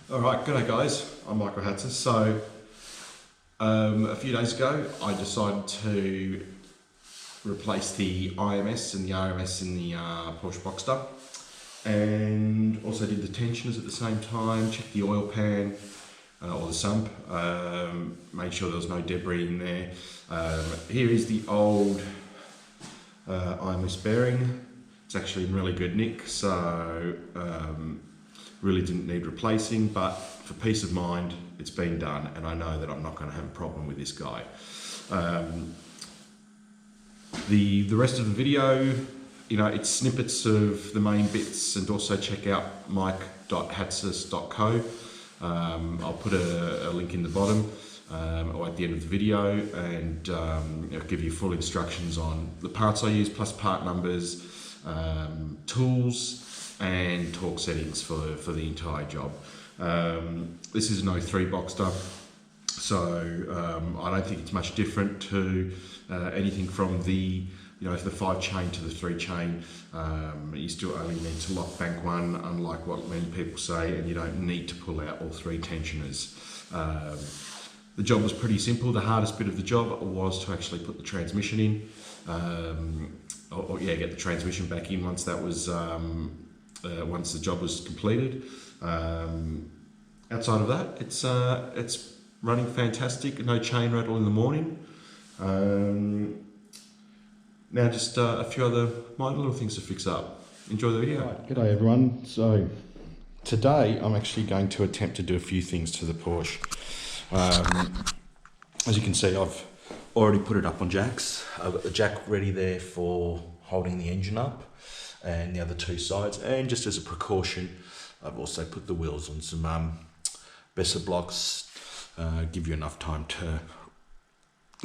Alright, g'day guys, I'm Michael Hatzer. So, a few days ago I decided to replace the IMS and the RMS in the Porsche Boxster, and also did the tensioners at the same time, checked the oil pan or the sump, made sure there was no debris in there. Here is the old IMS bearing. It's actually in really good nick, so really didn't need replacing, but for peace of mind, it's been done, and I know that I'm not going to have a problem with this guy. The rest of the video, it's snippets of the main bits, and also check out mike.hatzis.co. I'll put a link in the bottom or at the end of the video, and I'll give you full instructions on the parts I use, plus part numbers, tools, and torque settings for the entire job. This is an 03 Boxster, so I don't think it's much different to anything from the the 5-chain to the 3-chain. You still only need to lock bank one, unlike what many people say, and you don't need to pull out all 3 tensioners. The job was pretty simple. The hardest bit of the job was to actually put the transmission in, get the transmission back in once that was once the job was completed. Outside of that, it's running fantastic. No chain rattle in the morning. Now just a few other minor little things to fix up. Enjoy the video. Right, g'day everyone. So today I'm actually going to attempt to do a few things to the Porsche. As you can see, I've already put it up on jacks. I've got the jack ready there for holding the engine up, and the other 2 sides, and just as a precaution I've also put the wheels on some Besser blocks, give you enough time to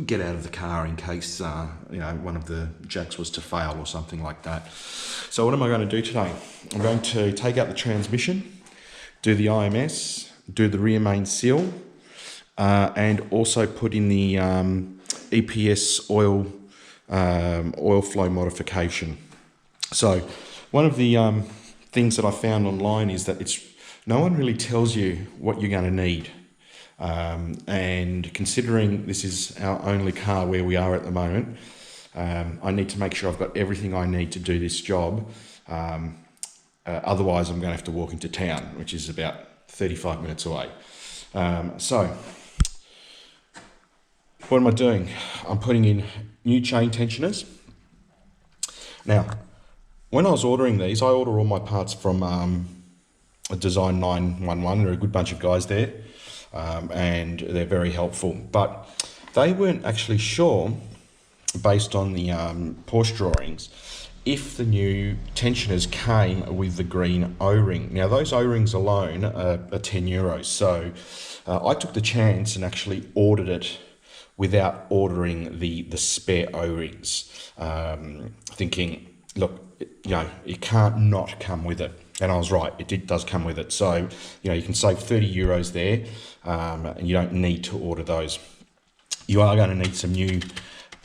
get out of the car in case one of the jacks was to fail or something like that. So what am I going to do today? I'm going to take out the transmission, do the IMS, do the rear main seal, and also put in the EPS oil flow modification. So one of the things that I found online is that no one really tells you what you're going to need. And considering this is our only car where we are at the moment, I need to make sure I've got everything I need to do this job. Otherwise I'm going to have to walk into town, which is about 35 minutes away. So what am I doing? I'm putting in new chain tensioners. Now, when I was ordering these, I order all my parts from a Design 911. They're a good bunch of guys there, and they're very helpful. But they weren't actually sure, based on the Porsche drawings, if the new tensioners came with the green O-ring. Now, those O-rings alone are €10. So I took the chance and actually ordered it without ordering the spare O-rings, thinking, look, it can't not come with it. And I was right, it does come with it. So, you can save €30 there, and you don't need to order those. You are going to need some new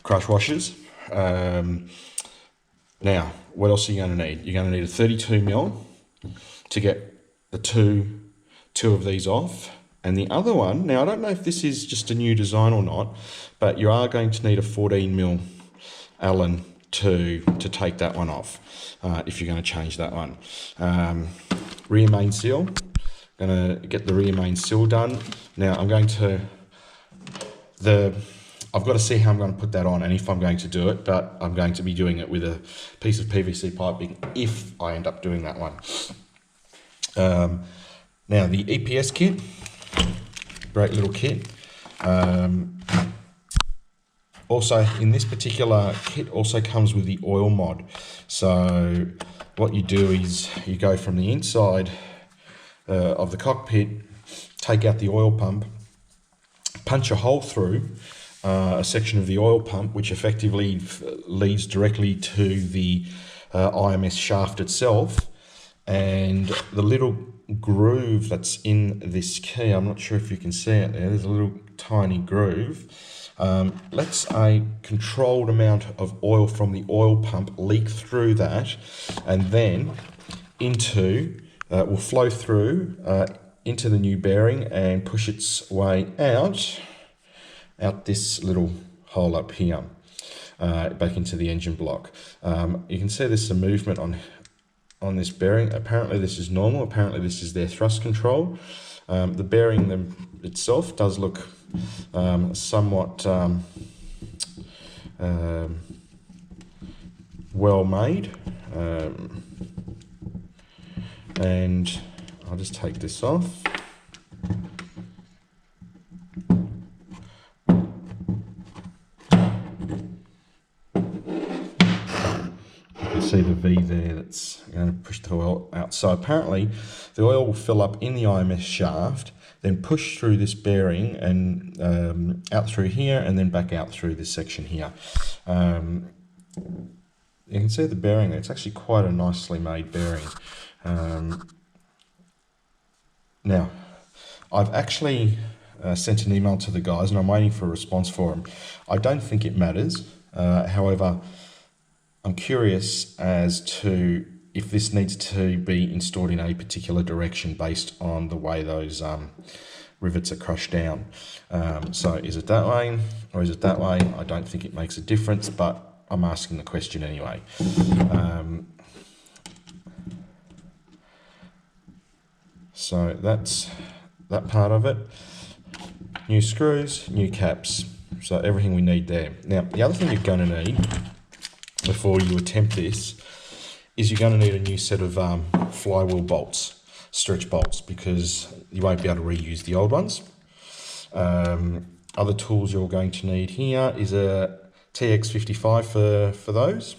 crush washers. Now, what else are you going to need? You're going to need a 32mm to get the two of these off. And the other one, now I don't know if this is just a new design or not, but you are going to need a 14mm Allen to take that one off, if you're going to change that one. Rear main seal, going to get the rear main seal done. Now I'm going to, I've got to see how I'm going to put that on and if I'm going to do it, but I'm going to be doing it with a piece of PVC piping if I end up doing that one. Now the EPS kit, great little kit. Also, in this particular kit also comes with the oil mod. So what you do is you go from the inside of the cockpit, take out the oil pump, punch a hole through a section of the oil pump, which effectively leads directly to the IMS shaft itself, and the little groove that's in this key, I'm not sure if you can see it there, there's a little tiny groove. Lets a controlled amount of oil from the oil pump leak through that, and then into will flow through into the new bearing and push its way out this little hole up here, back into the engine block. You can see there's some movement on this bearing. Apparently this is normal. Apparently this is their thrust control. The bearing itself does look somewhat well made, and I'll just take this off. See the V there that's going to push the oil out. So apparently the oil will fill up in the IMS shaft, then push through this bearing and out through here, and then back out through this section here. You can see the bearing there. It's actually quite a nicely made bearing. Now, I've actually sent an email to the guys and I'm waiting for a response for them. I don't think it matters. However, I'm curious as to if this needs to be installed in a particular direction based on the way those rivets are crushed down. So is it that way or is it that way? I don't think it makes a difference, but I'm asking the question anyway. So that's that part of it. New screws, new caps. So everything we need there. Now, the other thing you're going to need before you attempt this is you're going to need a new set of flywheel bolts, stretch bolts, because you won't be able to reuse the old ones. Other tools you're going to need here is a TX55 for those.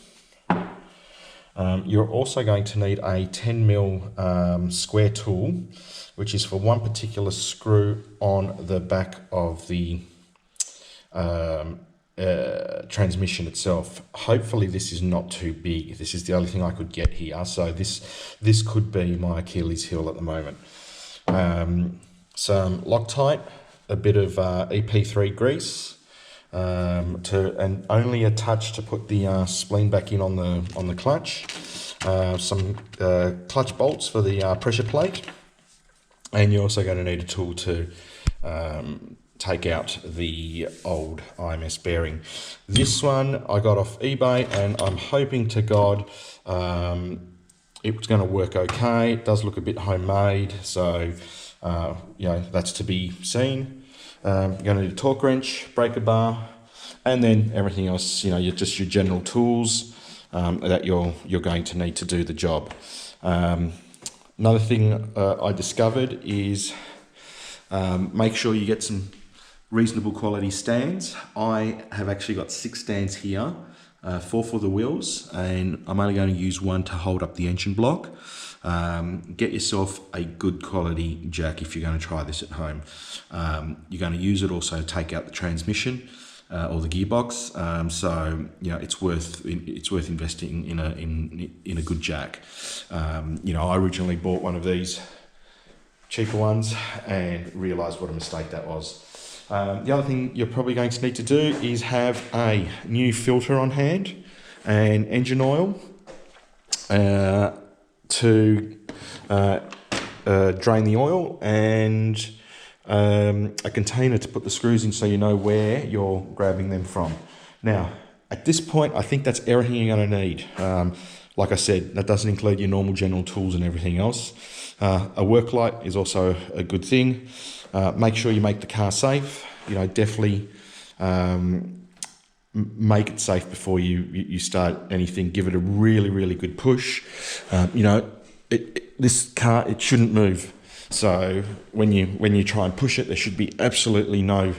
You're also going to need a 10mm square tool, which is for one particular screw on the back of the transmission itself. Hopefully this is not too big. This is the only thing I could get here, so this could be my Achilles heel at the moment. Some Loctite, a bit of EP3 grease, and only a touch to put the spleen back in on the clutch. Some clutch bolts for the pressure plate, and you're also going to need a tool to take out the old IMS bearing. This one I got off eBay and I'm hoping to God it's going to work okay. It does look a bit homemade, so you know, that's to be seen. You're going to need a torque wrench, breaker bar, and then everything else, you know, just your general tools that you're going to need to do the job. Another thing I discovered is make sure you get some reasonable quality stands. I have actually got 6 stands here, 4 for the wheels, and I'm only going to use 1 to hold up the engine block. Get yourself a good quality jack if you're going to try this at home. You're going to use it also to take out the transmission or the gearbox, so you know it's worth investing in a good jack. You know, I originally bought one of these cheaper ones and realised what a mistake that was. The other thing you're probably going to need to do is have a new filter on hand and engine oil to drain the oil, and a container to put the screws in so you know where you're grabbing them from. Now, at this point, I think that's everything you're going to need. Like I said, that doesn't include your normal general tools and everything else. A work light is also a good thing. Make sure you make the car safe. You know, definitely make it safe before you start anything. Give it a really, really good push. You know, this car, it shouldn't move. So when you try and push it, there should be absolutely no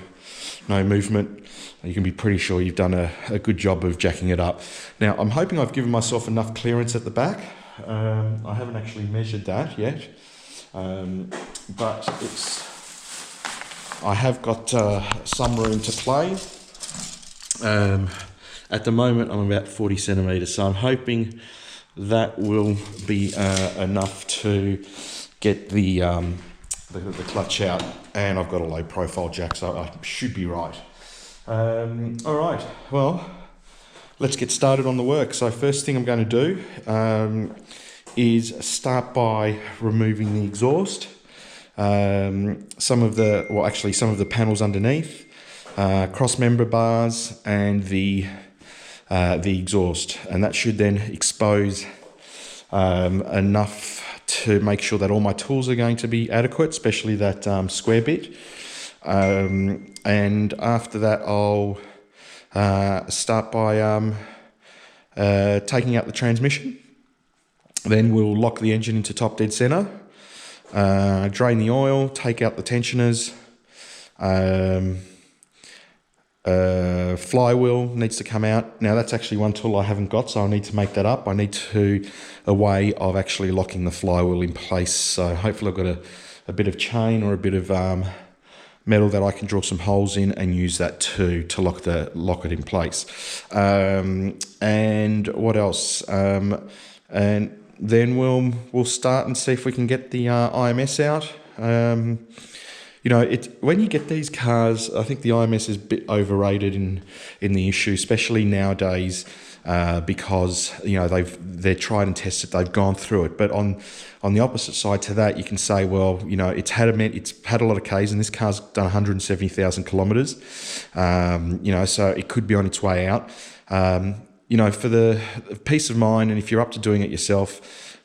movement. You can be pretty sure you've done a good job of jacking it up. Now, I'm hoping I've given myself enough clearance at the back. I haven't actually measured that yet, but I have got some room to play. At the moment, I'm about 40 centimetres, so I'm hoping that will be enough to get the clutch out, and I've got a low profile jack, so I should be right. All right, well, let's get started on the work. So first thing I'm going to do is start by removing the exhaust. some of the panels underneath, cross member bars, and the exhaust, and that should then expose enough to make sure that all my tools are going to be adequate, especially that square bit. And after that, I'll start by taking out the transmission. Then we'll lock the engine into top dead center, drain the oil, take out the tensioners. Flywheel needs to come out. Now that's actually one tool I haven't got, so I need to make that up. I need a way of actually locking the flywheel in place. So hopefully I've got a bit of chain or a bit of metal that I can draw some holes in and use that to lock it in place. And what else? And then we'll start and see if we can get the IMS out. When you get these cars, I think the IMS is a bit overrated in the issue, especially nowadays, because they're tried and tested, they've gone through it. But on the opposite side to that, you can say, well, it's had a lot of Ks, and this car's done 170,000 kilometres. So it could be on its way out. For the peace of mind, and if you're up to doing it yourself,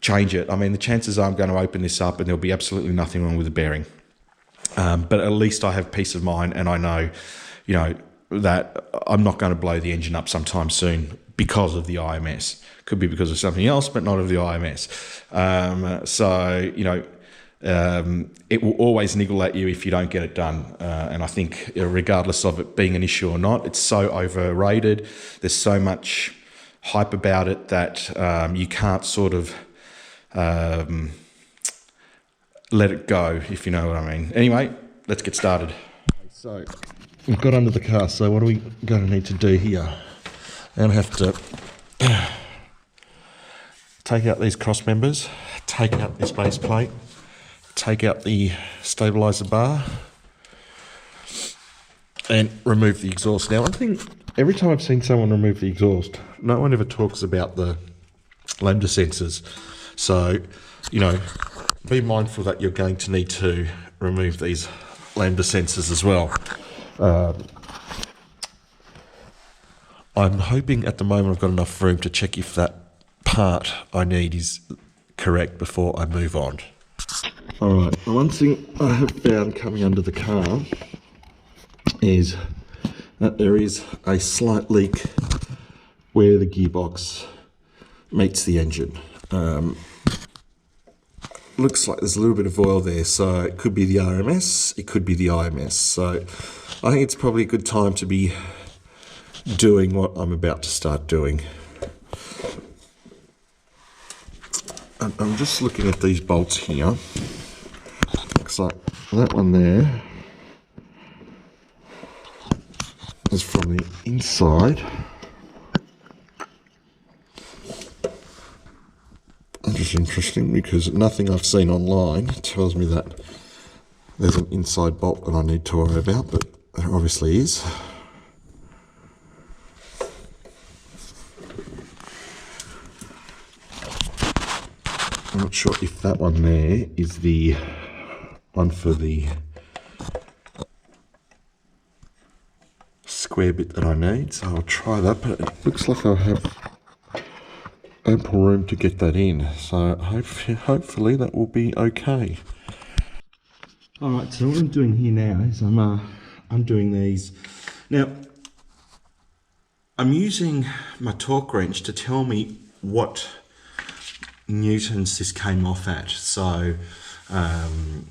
change it. I mean, the chances are I'm going to open this up and there'll be absolutely nothing wrong with the bearing. But at least I have peace of mind, and I know, that I'm not going to blow the engine up sometime soon because of the IMS. Could be because of something else, but not of the IMS. It will always niggle at you if you don't get it done. And I think regardless of it being an issue or not, it's so overrated. There's so much hype about it that you can't sort of let it go, if you know what I mean. Anyway, let's get started. So we've got under the car, so what are we going to need to do here? I'm going to have to take out these cross members, take out this base plate, take out the stabiliser bar, and remove the exhaust. Now, one thing, every time I've seen someone remove the exhaust, no one ever talks about the lambda sensors. So, be mindful that you're going to need to remove these lambda sensors as well. I'm hoping at the moment I've got enough room to check if that part I need is correct before I move on. Alright, the one thing I have found coming under the car is that there is a slight leak where the gearbox meets the engine. Looks like there's a little bit of oil there, so it could be the RMS, it could be the IMS. So I think it's probably a good time to be doing what I'm about to start doing. I'm just looking at these bolts here. Looks like that one there is from the inside. Which is interesting because nothing I've seen online tells me that there's an inside bolt that I need to worry about, but there obviously is. I'm not sure if that one there is the one for the square bit that I need, so I'll try that, but it looks like I have ample room to get that in, so hopefully that will be okay. Alright, so what I'm doing here now is I'm undoing these. Now, I'm using my torque wrench to tell me what newtons this came off at. So, the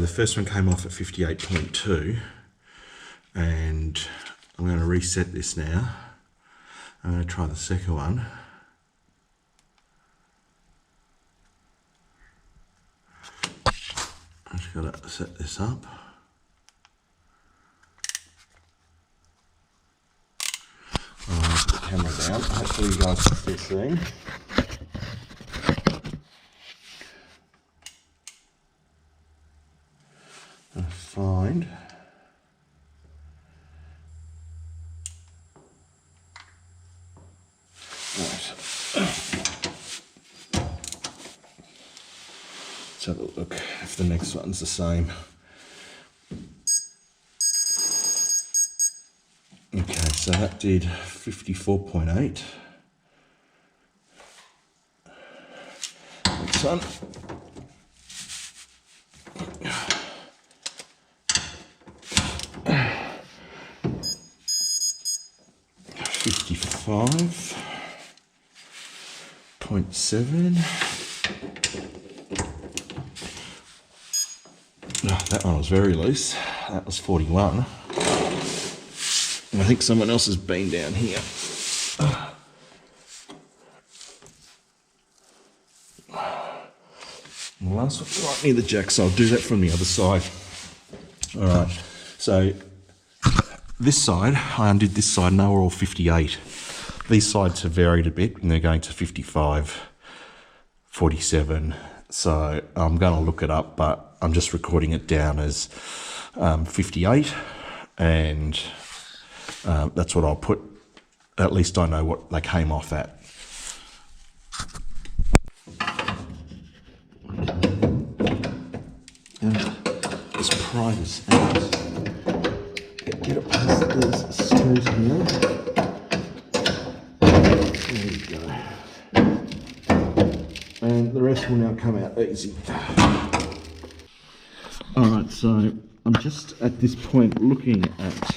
first one came off at 58.2, and I'm going to reset this now. I'm going to try the second one. I just got to set this up. I'll put the camera down. Hopefully you guys can still see. I'll find. Right. Let's have a look if the next one's the same. Okay, so that did 54.8. Next one. $55.7. Oh, that one was very loose. That was 41. And I think someone else has been down here. And the last one right near the jack, so I'll do that from the other side. All right, so this side, I undid this side and they were all 58. These sides have varied a bit and they're going to 55, 47. So I'm going to look it up, but I'm just recording it down as 58, and that's what I'll put. At least I know what they came off at. And let's pry this out. Get it past these screws here. There we go. And the rest will now come out easy. Alright, so I'm just at this point looking at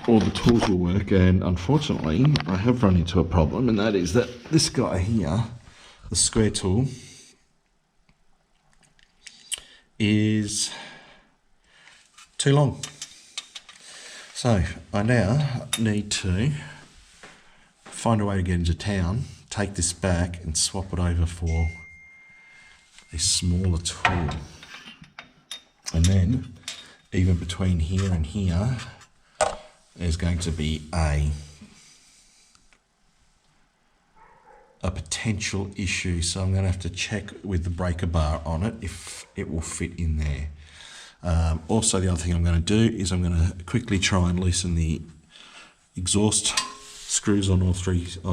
all the tools will work, and unfortunately I have run into a problem, and that is that this guy here, the square tool, is too long. So I now need to find a way to get into town, take this back and swap it over for a smaller tool. And then even between here and here, there's going to be a potential issue. So I'm going to have to check with the breaker bar on it if it will fit in there. Also, the other thing I'm going to do is I'm going to quickly try and loosen the exhaust screws on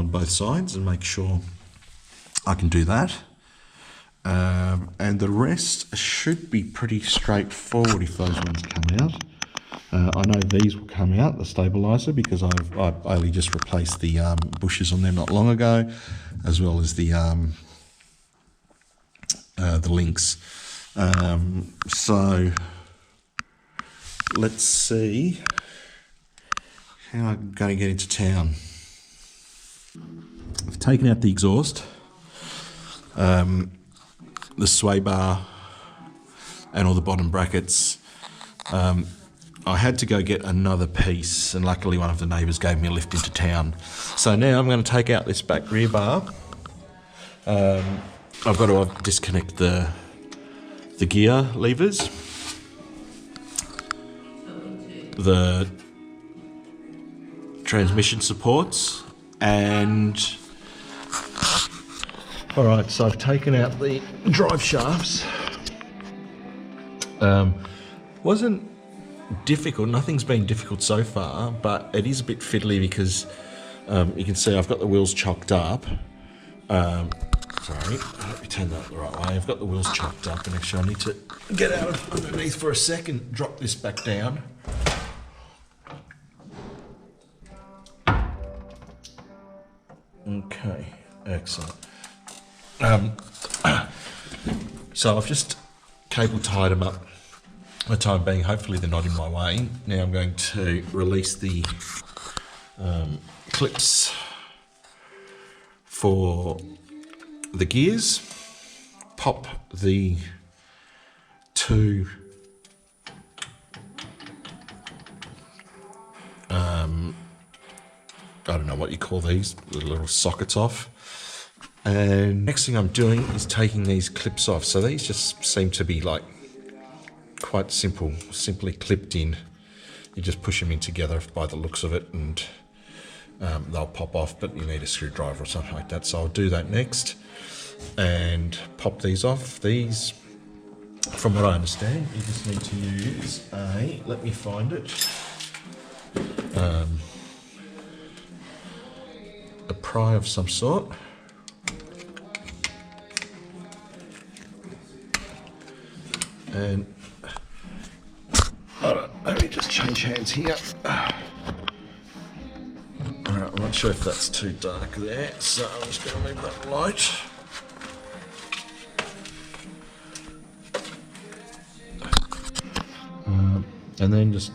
both sides and make sure I can do that. And the rest should be pretty straightforward if those ones come out. I know these will come out, the stabilizer, because I've only just replaced the bushes on them not long ago, as well as the links. So let's see how I'm going to get into town. I've taken out the exhaust, the sway bar, and all the bottom brackets. I had to go get another piece, and luckily one of the neighbours gave me a lift into town. So now I'm going to take out this back rear bar. I've got to disconnect the gear levers, the transmission supports, and alright, so I've taken out the drive shafts. Wasn't difficult, nothing's been difficult so far, but it is a bit fiddly because you can see I've got the wheels chocked up. Sorry, let me turn that the right way. I've got the wheels chocked up, and actually I need to get out of underneath for a second, drop this back down. Okay, excellent. So I've just cable tied them up for the time being. Hopefully they're not in my way. Now I'm going to release the clips for the gears, pop the two I don't know what you call these, the little sockets off. And next thing I'm doing is taking these clips off. So these just seem to be like quite simple, simply clipped in. You just push them in together by the looks of it, and they'll pop off, but you need a screwdriver or something like that. So I'll do that next and pop these off. These, from what I understand, you just need to use a, let me find it, a pry of some sort. And let me just change hands here. Alright, I'm not sure if that's too dark there, so I'm just going to leave that light. And then just,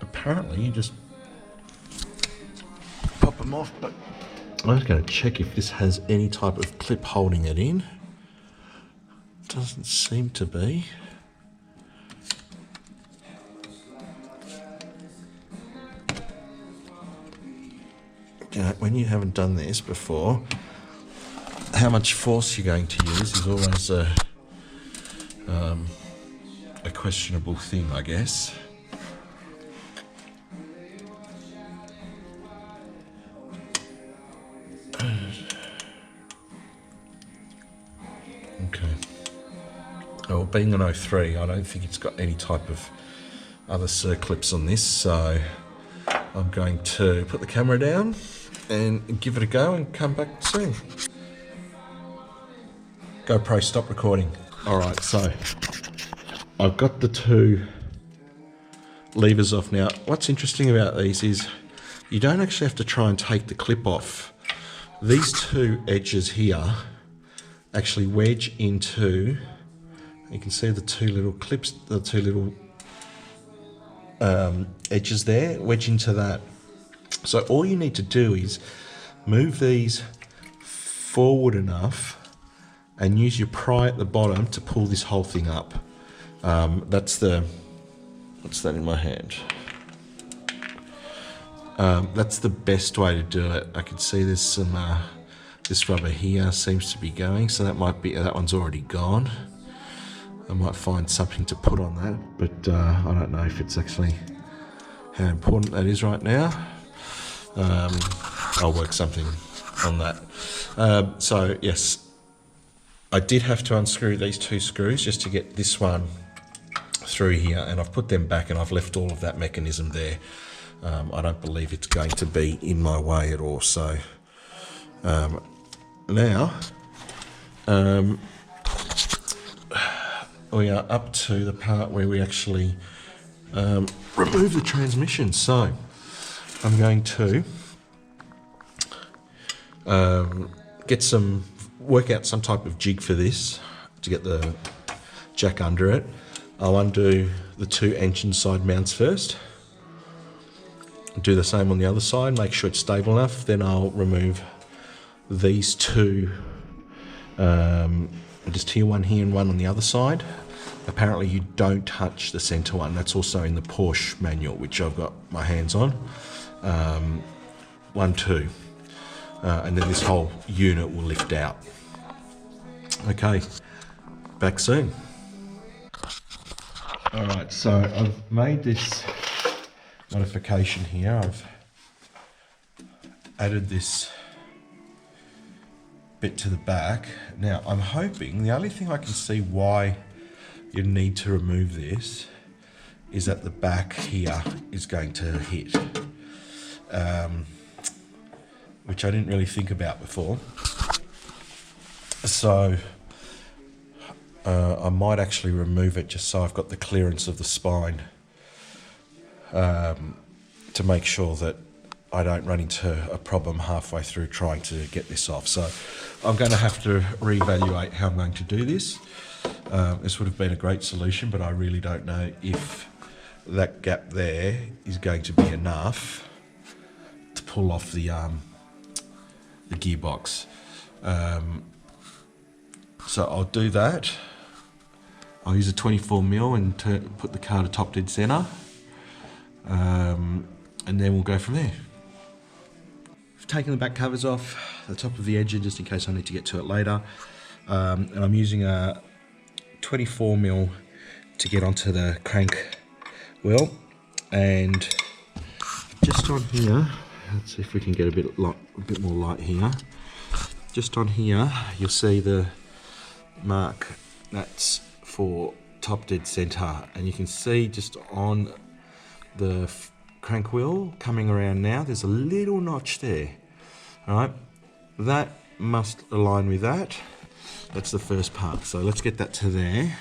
apparently you just pop them off, but I'm just going to check if this has any type of clip holding it in. Doesn't seem to be. When you haven't done this before, how much force you're going to use is always a questionable thing, I guess. Okay. Well, being an 03, I don't think it's got any type of other circlips on this, so I'm going to put the camera down and give it a go and come back soon. GoPro, stop recording. Alright, so I've got the two levers off now. What's interesting about these is you don't actually have to try and take the clip off. These two edges here actually wedge into, you can see the two little clips, the two little edges there, wedge into that. So all you need to do is move these forward enough and use your pry at the bottom to pull this whole thing up. What's that in my hand? That's the best way to do it. I can see there's some, this rubber here seems to be going, so that might be, that one's already gone. I might find something to put on that, but I don't know if it's actually how important that is right now. I'll work something on that. So yes, I did have to unscrew these two screws just to get this one through here, and I've put them back and I've left all of that mechanism there. I don't believe it's going to be in my way at all. So now we are up to the part where we actually remove the transmission. So I'm going to work out some type of jig for this to get the jack under it. I'll undo the two engine side mounts first. Do the same on the other side, make sure it's stable enough. Then I'll remove these two, just here, one here and one on the other side. Apparently you don't touch the center one. That's also in the Porsche manual, which I've got my hands on. 1, 2. And then this whole unit will lift out. Okay, back soon. Alright, so I've made this modification here. I've added this bit to the back. Now I'm hoping, the only thing I can see why you need to remove this is that the back here is going to hit, which I didn't really think about before. So I might actually remove it just so I've got the clearance of the spine, to make sure that I don't run into a problem halfway through trying to get this off. So I'm going to have to reevaluate how I'm going to do this. This would have been a great solution, but I really don't know if that gap there is going to be enough to pull off the gearbox. So I'll do that. I'll use a 24mm and put the car to top dead center, and then we'll go from there. I've taken the back covers off the top of the engine just in case I need to get to it later, and I'm using a 24mm to get onto the crank wheel, and just on here, let's see if we can get a bit more light here. Just on here, you'll see the mark that's for top dead center, and you can see just on the crank wheel coming around now, there's a little notch there. All right, that must align with that. That's the first part, so let's get that to there.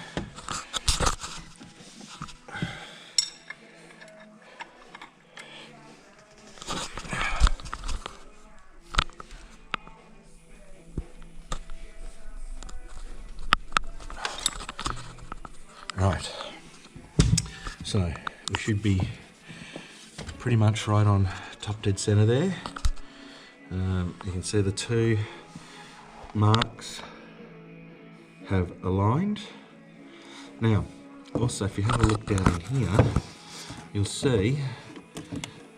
Right, so we should be pretty much right on top dead center there. You can see the two marks have aligned. Now, also if you have a look down in here, you'll see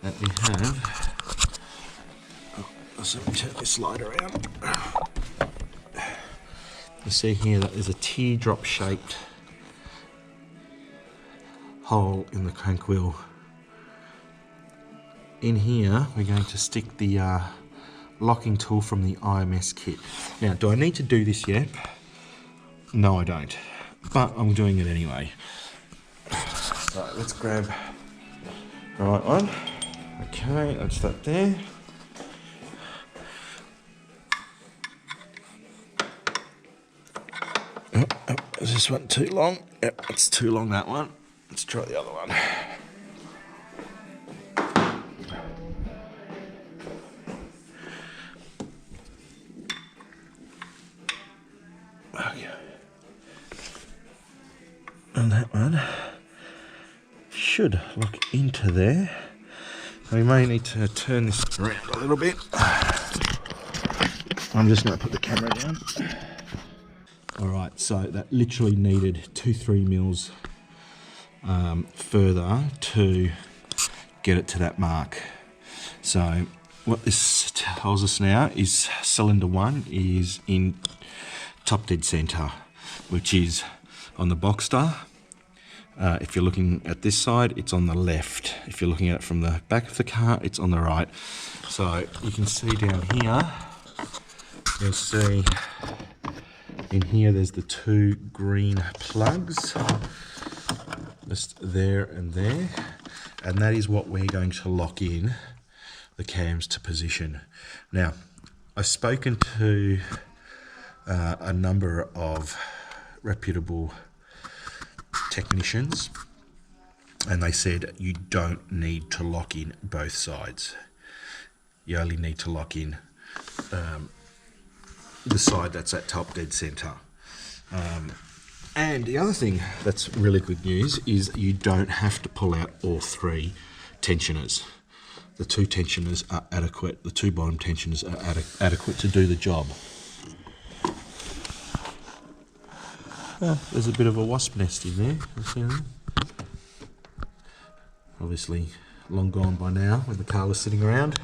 that we have, so let me turn this slide around. You see here that there's a teardrop shaped hole in the crank wheel. In here, we're going to stick the locking tool from the IMS kit. Now, do I need to do this yet? No, I don't, but I'm doing it anyway. So let's grab the right one. Okay, that's that there. Oh, is this one too long? Yep, it's too long, that one. Let's try the other one. Okay. And that one should look into there. We may need to turn this around a little bit. I'm just going to put the camera down. Alright, so that literally needed 2-3 mils further to get it to that mark. So what this tells us now is cylinder 1 is in top dead center, which is on the Boxster. If you're looking at this side, it's on the left. If you're looking at it from the back of the car, it's on the right. So you can see down here, you'll see in here there's the two green plugs, just there and there, and that is what we're going to lock in the cams to position. Now, I've spoken to a number of reputable technicians, and they said you don't need to lock in both sides. You only need to lock in the side that's at top dead center. And the other thing that's really good news is you don't have to pull out all three tensioners. The two tensioners are adequate. The two bottom tensioners are adequate to do the job. There's a bit of a wasp nest in there. You see that? Obviously long gone by now when the car was sitting around.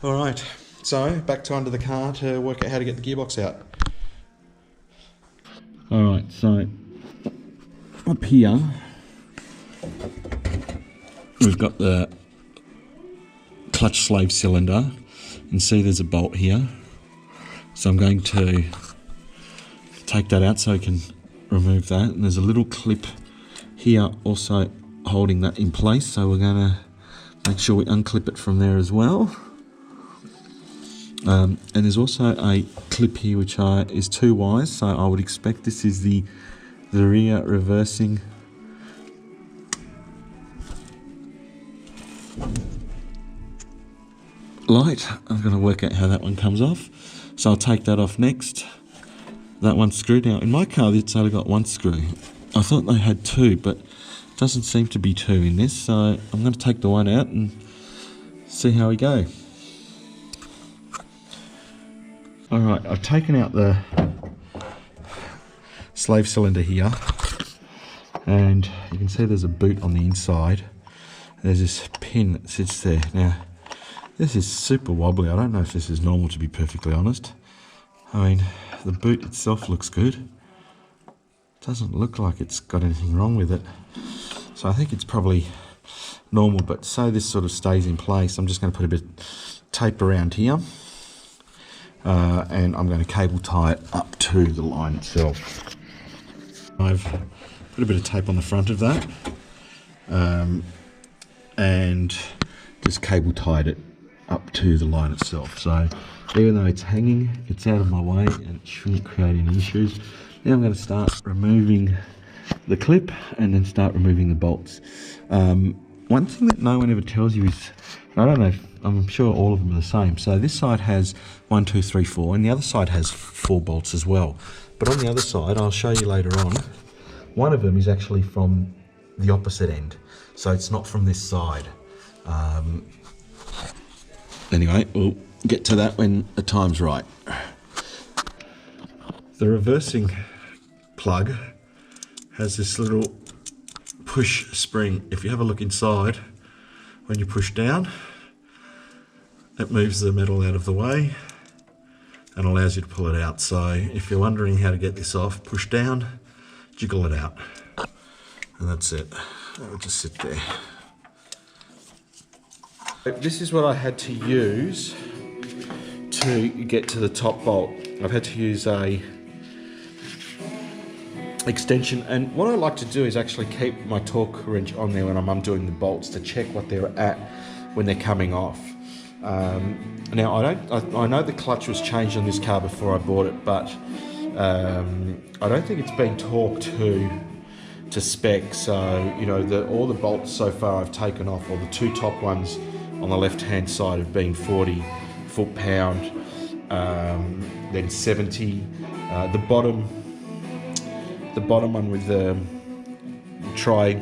Alright, so back to under the car to work out how to get the gearbox out. Alright, so up here we've got the clutch slave cylinder, and see there's a bolt here. So I'm going to take that out so I can remove that, and there's a little clip here also holding that in place, so we're going to make sure we unclip it from there as well. And there's also a clip here which is 2 wires, so I would expect this is the rear reversing light. I'm going to work out how that one comes off, so I'll take that off next. That one screw. Now in my car it's only got 1 screw. I thought they had 2, but it doesn't seem to be 2 in this, so I'm going to take the one out and see how we go. Alright, I've taken out the slave cylinder here, and you can see there's a boot on the inside. There's this pin that sits there. Now this is super wobbly. I don't know if this is normal, to be perfectly honest. I mean, the boot itself looks good. Doesn't look like it's got anything wrong with it. So I think it's probably normal, but so this sort of stays in place, I'm just going to put a bit of tape around here. And I'm going to cable tie it up to the line itself. I've put a bit of tape on the front of that, and just cable tied it up to the line itself. So even though it's hanging, it's out of my way and it shouldn't create any issues. Now I'm going to start removing the clip and then start removing the bolts. One thing that no one ever tells you is, I don't know, I'm sure all of them are the same. So this side has 1, 2, 3, 4, and the other side has 4 bolts as well. But on the other side, I'll show you later on, one of them is actually from the opposite end, so it's not from this side. Anyway, we'll get to that when the time's right. The reversing plug has this little push spring. If you have a look inside, when you push down, it moves the metal out of the way and allows you to pull it out. So if you're wondering how to get this off, push down, jiggle it out, and that's it. It'll just sit there. This is what I had to use to get to the top bolt. I've had to use a extension, and what I like to do is actually keep my torque wrench on there when I'm undoing the bolts to check what they're at when they're coming off. Now I know the clutch was changed on this car before I bought it, but I don't think it's been torqued to spec. So you know, all the bolts so far I've taken off, or the two top ones on the left hand side have been 40 foot-pound, then 70. The bottom one with the tri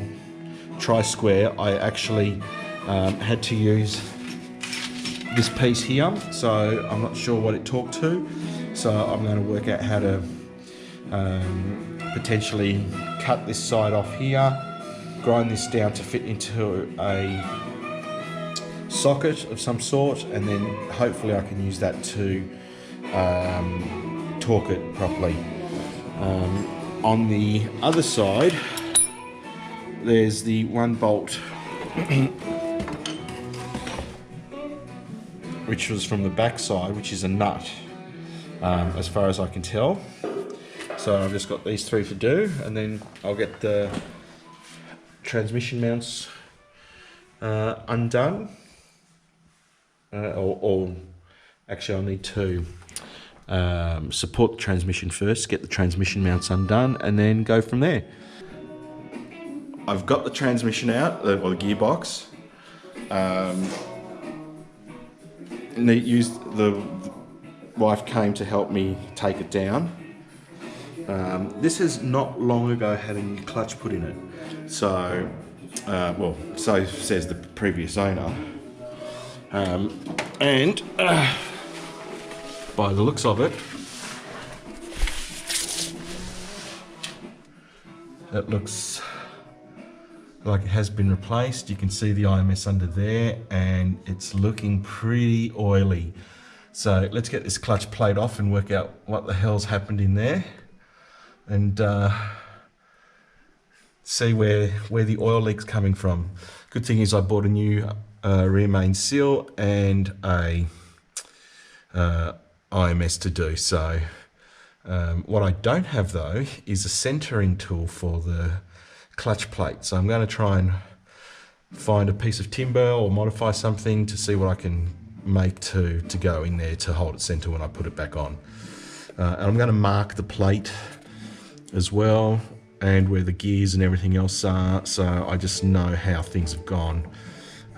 square, I actually had to use this piece here, so I'm not sure what it torqued to, so I'm going to work out how to potentially cut this side off here, grind this down to fit into a socket of some sort, and then hopefully I can use that to torque it properly. On the other side, there's the one bolt which was from the back side, which is a nut, as far as I can tell. So I've just got these three to do, and then I'll get the transmission mounts undone. Or actually I'll need to support the transmission first, get the transmission mounts undone, and then go from there. I've got the transmission out, or the gearbox. The wife came to help me take it down. This has not long ago had a new clutch put in it. So, so says the previous owner. And by the looks of it, it looks like it has been replaced. You can see the IMS under there, and it's looking pretty oily. So let's get this clutch plate off and work out what the hell's happened in there, and see where the oil leak's coming from. Good thing is I bought a new rear main seal and a IMS to do. So what I don't have though is a centering tool for the clutch plate. So I'm going to try and find a piece of timber or modify something to see what I can make to go in there to hold it center when I put it back on. And I'm going to mark the plate as well, and where the gears and everything else are, so I just know how things have gone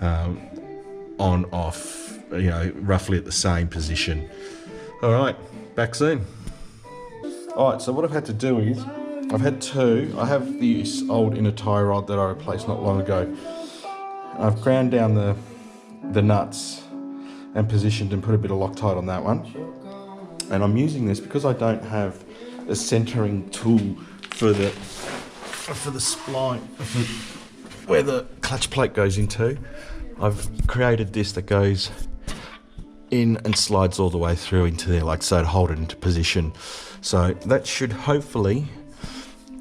on, off, you know, roughly at the same position. All right, back soon. All right, so what I've had to do is, I have this old inner tie rod that I replaced not long ago. I've ground down the nuts and positioned and put a bit of Loctite on that one. And I'm using this because I don't have a centering tool for the spline, where the clutch plate goes into. I've created this that goes in and slides all the way through into there, like so, to hold it into position. So that should hopefully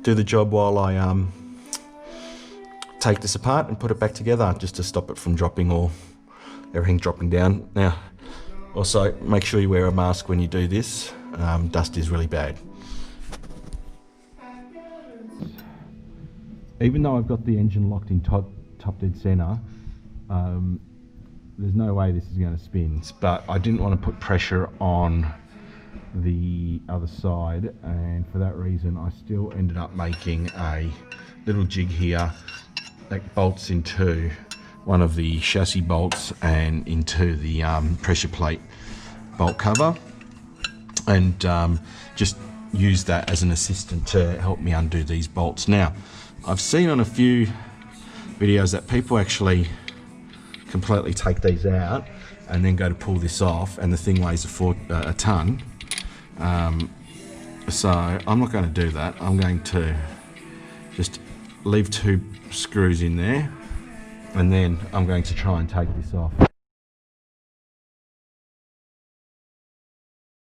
do the job while I take this apart and put it back together, just to stop it from dropping or everything dropping down. Now, also make sure you wear a mask when you do this. Dust is really bad. Even though I've got the engine locked in top dead center, there's no way this is going to spin, but I didn't want to put pressure on the other side, and for that reason I still ended up making a little jig here that bolts into one of the chassis bolts and into the pressure plate bolt cover, and just use that as an assistant to help me undo these bolts. Now, I've seen on a few videos that people actually completely take these out and then go to pull this off, and the thing weighs a ton. So I'm not going to do that. I'm going to just leave 2 screws in there, and then I'm going to try and take this off.